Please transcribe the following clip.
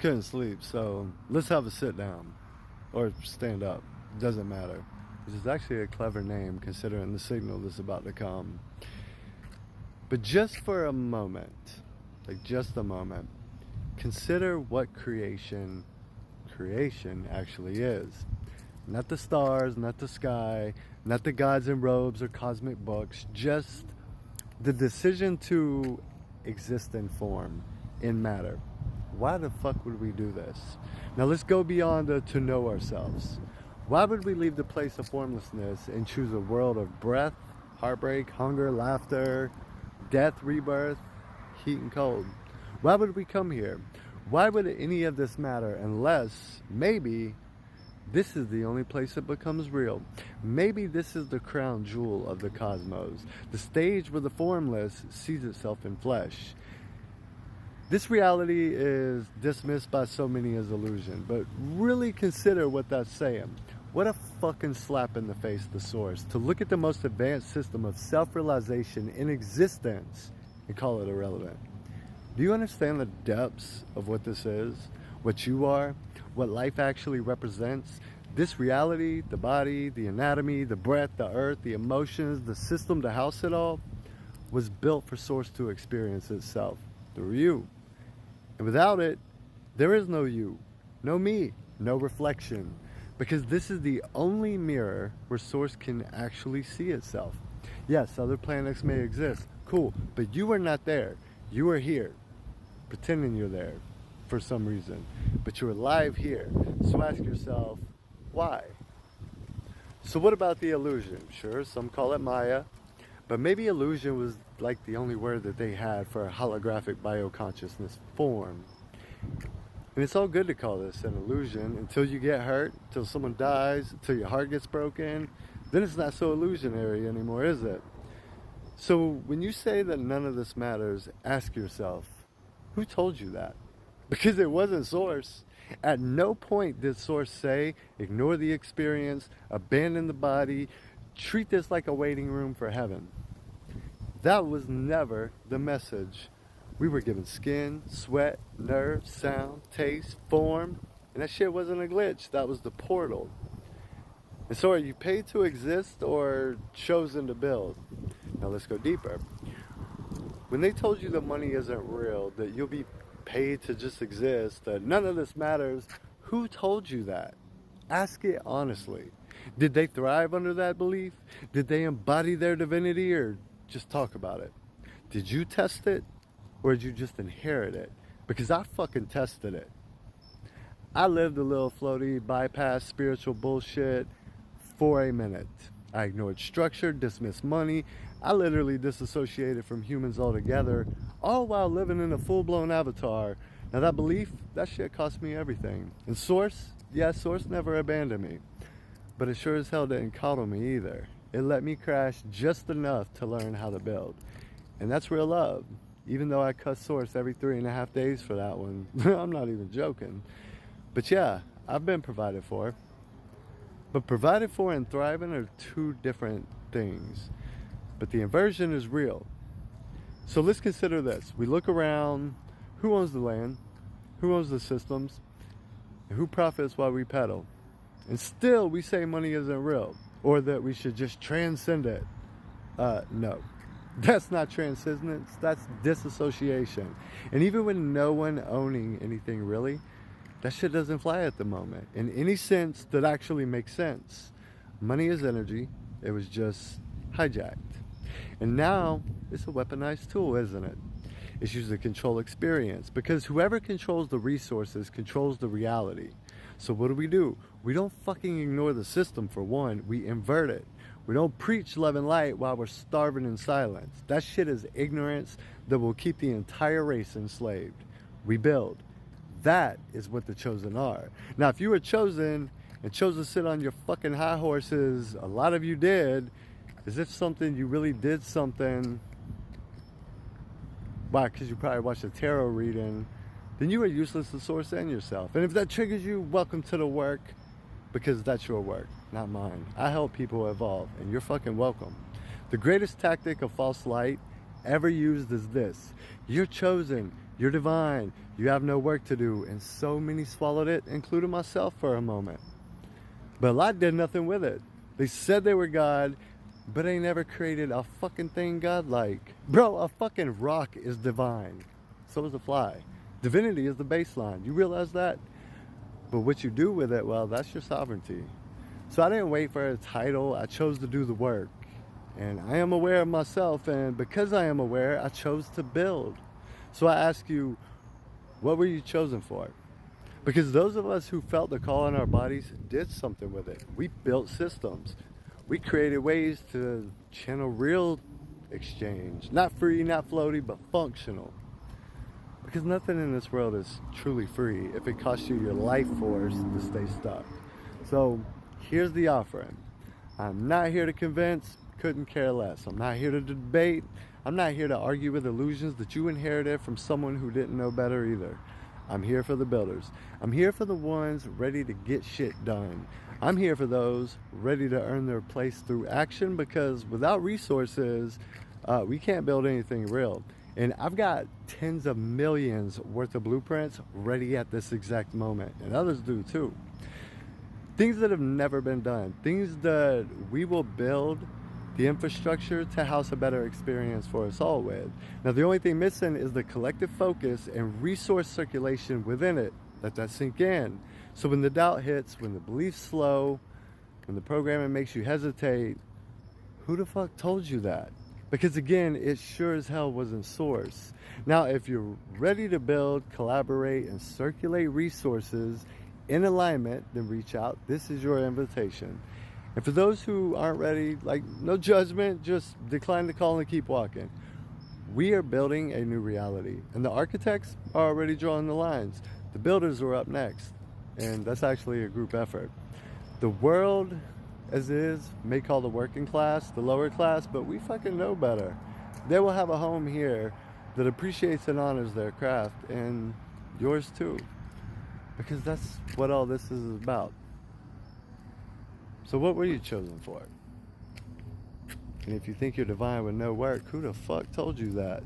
couldn't sleep, so let's have a sit down. Or stand up. Doesn't matter. This is actually a clever name considering the signal that's about to come. But just for a moment, like just a moment, consider what creation actually is. Not the stars, not the sky, not the gods in robes or cosmic books, just the decision to exist in form, in matter. Why the fuck would we do this? Now let's go beyond to know ourselves. Why would we leave the place of formlessness and choose a world of breath, heartbreak, hunger, laughter, death, rebirth, heat and cold? Why would we come here? Why would any of this matter unless maybe this is the only place it becomes real? Maybe this is the crown jewel of the cosmos, the stage where the formless sees itself in flesh. This reality is dismissed by so many as illusion, but really consider what that's saying. What a fucking slap in the face to Source to look at the most advanced system of self-realization in existence and call it irrelevant. Do you understand the depths of what this is? What you are? What life actually represents? This reality, the body, the anatomy, the breath, the earth, the emotions, the system to house it all, was built for Source to experience itself through you. And without it, there is no you, no me, no reflection. Because this is the only mirror where Source can actually see itself. Yes, other planets may exist, cool, but you are not there. You are here, pretending you're there for some reason, but you're alive here. So ask yourself, why? So what about the illusion? Sure, some call it Maya, but maybe illusion was like the only word that they had for a holographic bioconsciousness form. And it's all good to call this an illusion until you get hurt, until someone dies, until your heart gets broken. Then it's not so illusionary anymore, is it? So when you say that none of this matters, ask yourself, who told you that? Because it wasn't Source. At no point did Source say, ignore the experience, abandon the body, treat this like a waiting room for heaven. That was never the message. We were given skin, sweat, nerve, sound, taste, form, and that shit wasn't a glitch. That was the portal. And so are you paid to exist or chosen to build? Now let's go deeper. When they told you that money isn't real, that you'll be paid to just exist, that none of this matters, who told you that? Ask it honestly. Did they thrive under that belief? Did they embody their divinity or just talk about it? Did you test it or did you just inherit it? Because I fucking tested it. I lived a little floaty, bypass spiritual bullshit for a minute. I ignored structure, dismissed money. I literally disassociated from humans altogether, all while living in a full-blown avatar. Now that belief, that shit cost me everything. And Source, yeah, Source never abandoned me. But it sure as hell didn't coddle me either. It let me crash just enough to learn how to build. And that's real love. Even though I cuss Source every 3.5 days for that one. I'm not even joking. But yeah, I've been provided for. But provided for and thriving are two different things. But the inversion is real. So let's consider this. We look around. Who owns the land? Who owns the systems? And who profits while we peddle? And still we say money isn't real. Or that we should just transcend it. No. That's not transcendence. That's disassociation. And even with no one owning anything really, that shit doesn't fly at the moment. In any sense that actually makes sense. Money is energy. It was just hijacked. And now it's a weaponized tool, isn't it? It's used to control experience. Because whoever controls the resources controls the reality. So what do? We don't fucking ignore the system for one. We invert it. We don't preach love and light while we're starving in silence. That shit is ignorance that will keep the entire race enslaved. We build. That is what the chosen are. Now, if you were chosen and chose to sit on your fucking high horses, a lot of you did, as if something, you really did something. Why? Because you probably watched a tarot reading. Then you are useless to Source and yourself. And if that triggers you, welcome to the work. Because that's your work, not mine. I help people evolve, and you're fucking welcome. The greatest tactic of false light ever used is this. You're chosen. You're divine. You have no work to do. And so many swallowed it, including myself for a moment. But a lot did nothing with it. They said they were God, but they never created a fucking thing godlike. Bro, a fucking rock is divine. So is a fly. Divinity is the baseline. You realize that? But what you do with it, well, that's your sovereignty. So I didn't wait for a title. I chose to do the work. And I am aware of myself. And because I am aware, I chose to build. So I ask you, what were you chosen for? Because those of us who felt the call in our bodies did something with it. We built systems. We created ways to channel real exchange. Not free, not floaty, but functional. Because nothing in this world is truly free if it costs you your life force to stay stuck. So here's the offering. I'm not here to convince, couldn't care less. I'm not here to debate. I'm not here to argue with illusions that you inherited from someone who didn't know better either. I'm here for the builders. I'm here for the ones ready to get shit done. I'm here for those ready to earn their place through action, because without resources, we can't build anything real. And I've got tens of millions worth of blueprints ready at this exact moment, and others do too. Things that have never been done, things that we will build the infrastructure to house a better experience for us all with. Now, the only thing missing is the collective focus and resource circulation within it. Let that sink in. So when the doubt hits, when the beliefs slow, when the programming makes you hesitate, who the fuck told you that? Because again, it sure as hell wasn't source. Now, if you're ready to build, collaborate, and circulate resources in alignment, then reach out. This is your invitation. And for those who aren't ready, like, no judgment, just decline the call and keep walking. We are building a new reality. And the architects are already drawing the lines. The builders are up next. And that's actually a group effort. The world, as it is, may call the working class the lower class, but we fucking know better. They will have a home here that appreciates and honors their craft, and yours too. Because that's what all this is about. So what were you chosen for? And if you think you're divine with no work, who the fuck told you that?